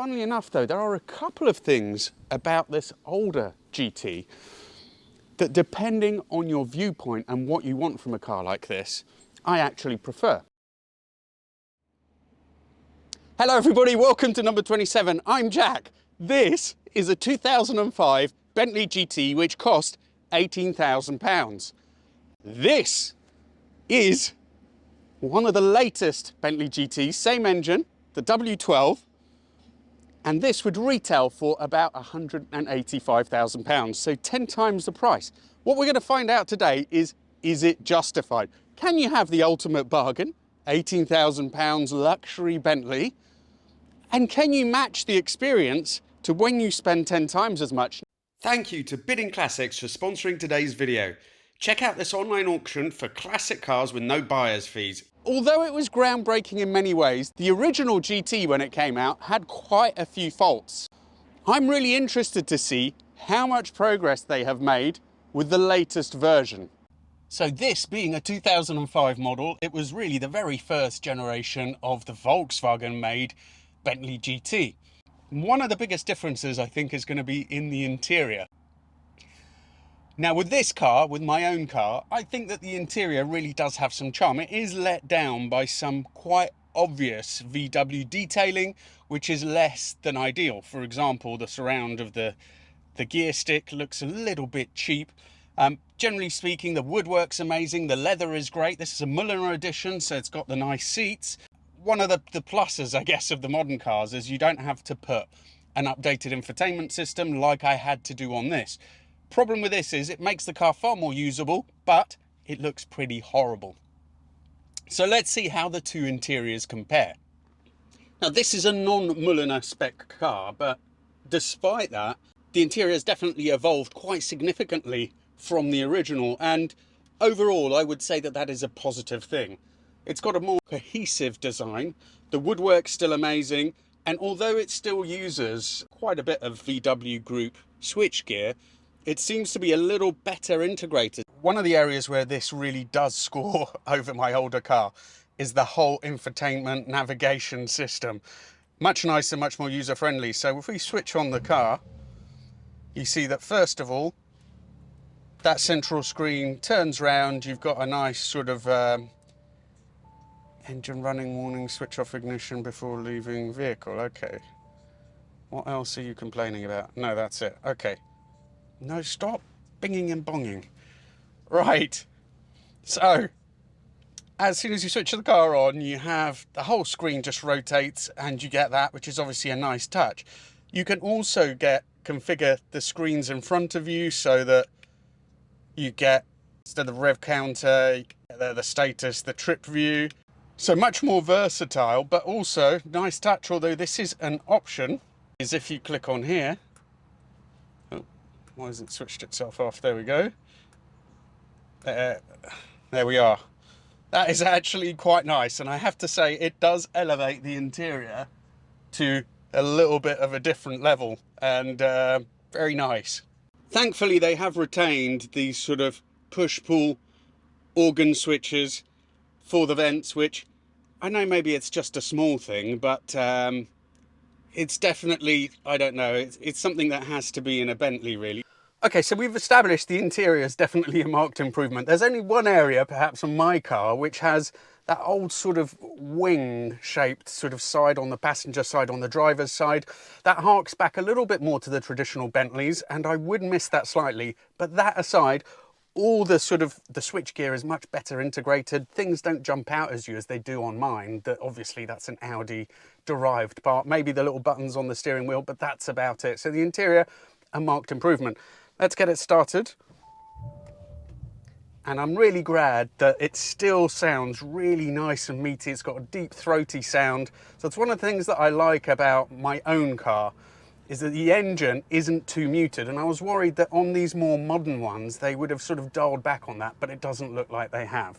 Funnily enough though, there are a couple of things about this older GT that, depending on your viewpoint and what you want from a car like this, I actually prefer. Hello everybody, welcome to number 27. I'm Jack. This is a 2005 Bentley GT which cost £18,000. This is one of the latest Bentley GTs, same engine, the W12, and this would retail for about £185,000, so 10 times the price. What we're going to find out today is it justified? Can you have the ultimate bargain, £18,000 luxury Bentley, and can you match the experience to when you spend 10 times as much? Thank you to Bidding Classics for sponsoring today's video. Check out this online auction for classic cars with no buyer's fees. Although it was groundbreaking in many ways, the original GT when it came out had quite a few faults. I'm really interested to see how much progress they have made with the latest version. So this being a 2005 model, it was really the very first generation of the Volkswagen made Bentley GT. One of the biggest differences I think is going to be in the interior. Now with this car, with my own car, I think that the interior really does have some charm. It is let down by some quite obvious VW detailing, which is less than ideal. For example, the surround of the gear stick looks a little bit cheap. Generally speaking, the woodwork's amazing, the leather is great. This is a Mulliner edition, so it's got the nice seats. One of the pluses, I guess, of the modern cars is you don't have to put an updated infotainment system like I had to do on this. Problem with this is it makes the car far more usable, but it looks pretty horrible. So let's see how the two interiors compare. Now this is a non-Mulliner spec car, but despite that, the interior has definitely evolved quite significantly from the original, and overall I would say that that is a positive thing. It's got a more cohesive design, the woodwork's still amazing, and although it still uses quite a bit of VW Group switchgear, it seems to be a little better integrated. One of the areas where this really does score over my older car is the whole infotainment navigation system. Much nicer, much more user-friendly. So if we switch on the car, you see that first of all, that central screen turns round. You've got a nice sort of engine running warning, switch off ignition before leaving vehicle. Okay. What else are you complaining about? No, that's it. Okay. No, stop binging and bonging. Right, so as soon as you switch the car on, you have the whole screen just rotates and you get that, which is obviously a nice touch. You can also configure the screens in front of you so that you get, instead of rev counter, you get the status, the trip view. So much more versatile, but also nice touch, although this is an option, is if you click on here. Why hasn't it switched itself off? There we go. There we are. That is actually quite nice, and I have to say it does elevate the interior to a little bit of a different level, and very nice. Thankfully they have retained these sort of push-pull organ switches for the vents, which I know maybe it's just a small thing, but it's definitely, I don't know, it's something that has to be in a Bentley, really. Okay, so we've established the interior is definitely a marked improvement. There's only one area, perhaps on my car, which has that old sort of wing-shaped sort of side on the passenger side, on the driver's side. That harks back a little bit more to the traditional Bentleys, and I would miss that slightly. But that aside, all the sort of the switchgear is much better integrated. Things don't jump out as they do on mine. Obviously that's an Audi derived part, maybe the little buttons on the steering wheel, but that's about it. So the interior, a marked improvement. Let's get it started. And I'm really glad that it still sounds really nice and meaty. It's got a deep throaty sound. So it's one of the things that I like about my own car, is that the engine isn't too muted. And I was worried that on these more modern ones, they would have sort of dialed back on that, but it doesn't look like they have.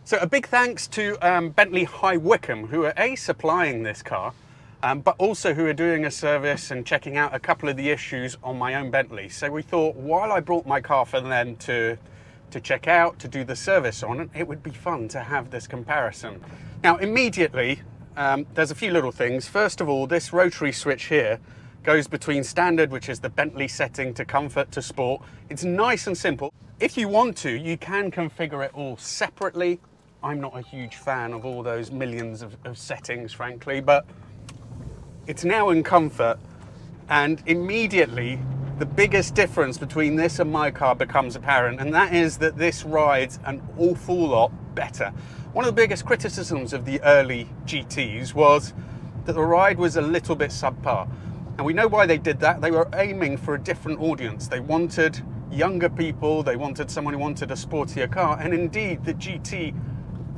So a big thanks to Bentley High Wycombe, who are supplying this car, but also who are doing a service and checking out a couple of the issues on my own Bentley. So we thought, while I brought my car for them to check out, to do the service on, it would be fun to have this comparison. Now, immediately, there's a few little things. First of all, this rotary switch here goes between standard, which is the Bentley setting, to comfort, to sport. It's nice and simple. If you want to, you can configure it all separately. I'm not a huge fan of all those millions of settings, frankly, but it's now in comfort, and immediately the biggest difference between this and my car becomes apparent, and that is that this rides an awful lot better. One of the biggest criticisms of the early GTs was that the ride was a little bit subpar. And we know why they did that. They were aiming for a different audience. They wanted younger people, they wanted someone who wanted a sportier car, and indeed the GT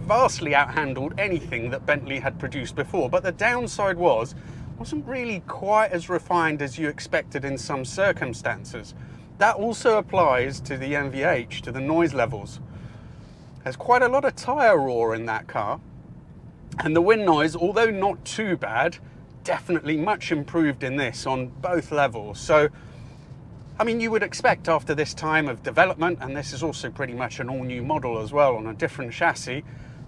vastly outhandled anything that Bentley had produced before. But the downside wasn't really quite as refined as you expected in some circumstances. That also applies to the NVH, to the noise levels. There's quite a lot of tyre roar in that car, and the wind noise, although not too bad, definitely much improved in this on both levels. So, I mean, you would expect after this time of development, and this is also pretty much an all-new model as well on a different chassis,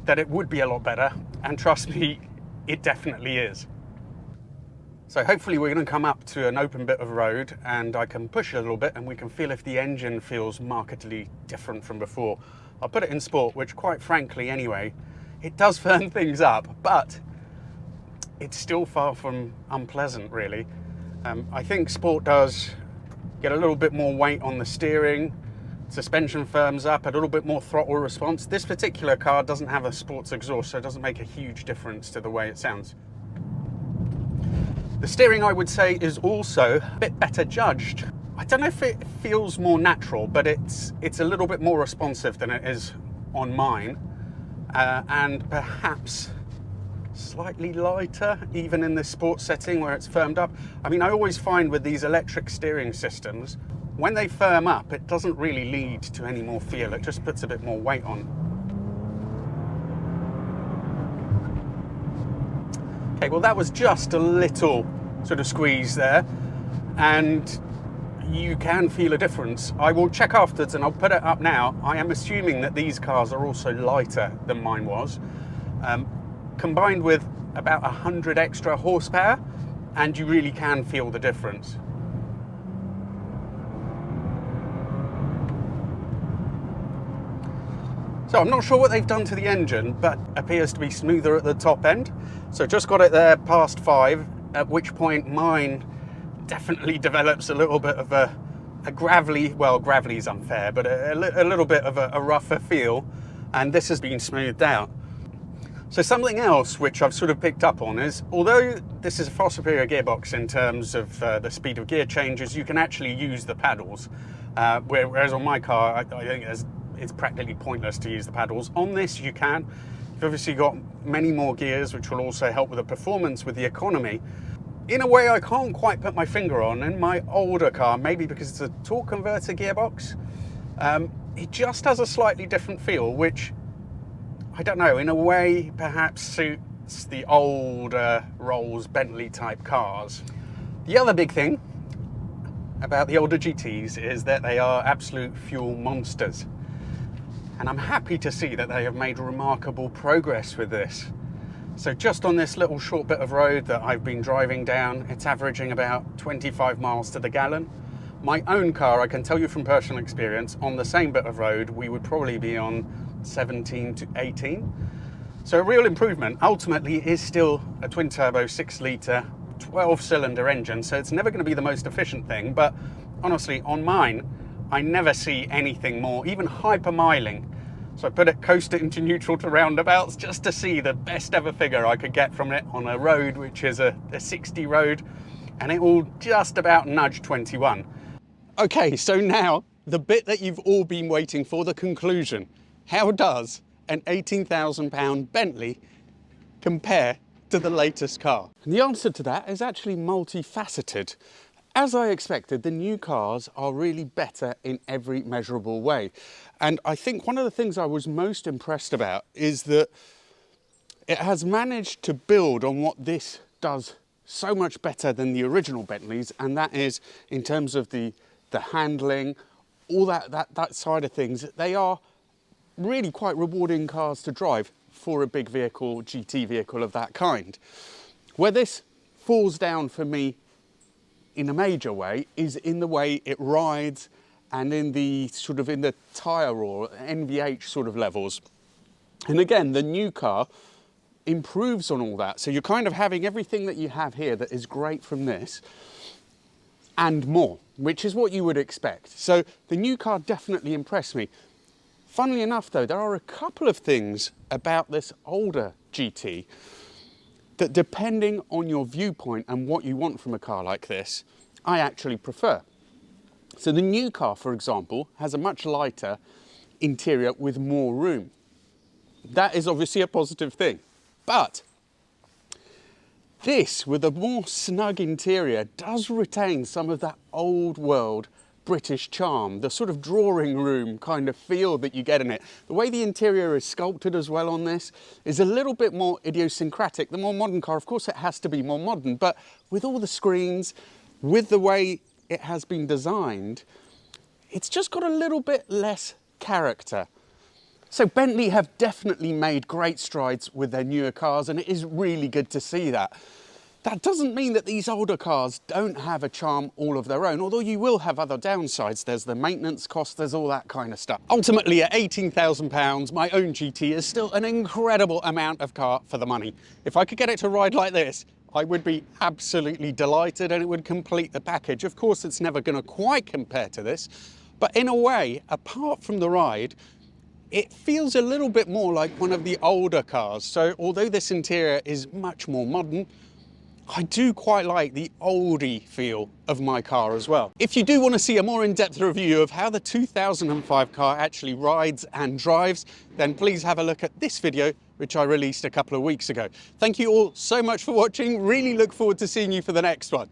that it would be a lot better, and trust me, it definitely is. So hopefully we're going to come up to an open bit of road and I can push a little bit and we can feel if the engine feels markedly different from before. I'll put it in sport, which quite frankly anyway, it does firm things up, but it's still far from unpleasant really. I think sport does get a little bit more weight on the steering, suspension firms up, a little bit more throttle response. This particular car doesn't have a sports exhaust, so it doesn't make a huge difference to the way it sounds. The steering, I would say, is also a bit better judged. I don't know if it feels more natural, but it's a little bit more responsive than it is on mine, and perhaps slightly lighter, even in this sports setting where it's firmed up. I mean, I always find with these electric steering systems, when they firm up, it doesn't really lead to any more feel. It just puts a bit more weight on. Okay, well that was just a little sort of squeeze there, and you can feel a difference. I will check afterwards and I'll put it up now. I am assuming that these cars are also lighter than mine was, combined with about 100 extra horsepower, and you really can feel the difference. So I'm not sure what they've done to the engine, but appears to be smoother at the top end. So just got it there past 5, at which point mine definitely develops a little bit of a gravelly, well, gravelly is unfair, but a little bit of a rougher feel, and this has been smoothed out. So something else which I've sort of picked up on is, although this is a far superior gearbox in terms of the speed of gear changes, you can actually use the paddles, whereas on my car, I think it's practically pointless to use the paddles. On this you can. You've obviously got many more gears, which will also help with the performance, with the economy. In a way I can't quite put my finger on. In my older car, maybe because it's a torque converter gearbox, it just has a slightly different feel, which, I don't know, in a way perhaps suits the older Rolls Bentley type cars. The other big thing about the older GTs is that they are absolute fuel monsters. And I'm happy to see that they have made remarkable progress with this. So just on this little short bit of road that I've been driving down, it's averaging about 25 miles to the gallon. My own car, I can tell you from personal experience, on the same bit of road, we would probably be on 17 to 18. So a real improvement. Ultimately, it is still a twin turbo 6 litre 12-cylinder engine, so it's never going to be the most efficient thing, but honestly, on mine, I never see anything more, even hyper-miling. So I put it coaster into neutral to roundabouts just to see the best ever figure I could get from it on a road which is a 60 road, and it will just about nudge 21. Okay, so now the bit that you've all been waiting for, the conclusion. How does an £18,000 Bentley compare to the latest car? And the answer to that is actually multifaceted. As I expected, the new cars are really better in every measurable way. And I think one of the things I was most impressed about is that it has managed to build on what this does so much better than the original Bentleys, and that is in terms of the handling, all that side of things. They are really quite rewarding cars to drive for a big vehicle, GT vehicle of that kind. Where this falls down for me in a major way is in the way it rides and in the tyre or NVH sort of levels. And again, the new car improves on all that. So you're kind of having everything that you have here that is great from this and more, which is what you would expect. So the new car definitely impressed me. Funnily enough though, there are a couple of things about this older GT that, depending on your viewpoint and what you want from a car like this, I actually prefer. So the new car, for example, has a much lighter interior with more room. That is obviously a positive thing. But this, with a more snug interior, does retain some of that old world British charm, the sort of drawing room kind of feel that you get in it. The way the interior is sculpted as well on this is a little bit more idiosyncratic. The more modern car, of course, it has to be more modern, but with all the screens, with the way it has been designed, it's just got a little bit less character. So Bentley have definitely made great strides with their newer cars, and it is really good to see that. That doesn't mean that these older cars don't have a charm all of their own, although you will have other downsides. There's the maintenance cost, there's all that kind of stuff. Ultimately, at £18,000, my own GT is still an incredible amount of car for the money. If I could get it to ride like this, I would be absolutely delighted, and it would complete the package. Of course, it's never going to quite compare to this, but in a way, apart from the ride, it feels a little bit more like one of the older cars. So although this interior is much more modern, I do quite like the oldie feel of my car as well. If you do want to see a more in-depth review of how the 2005 car actually rides and drives, then please have a look at this video, which I released a couple of weeks ago. Thank you all so much for watching. Really look forward to seeing you for the next one.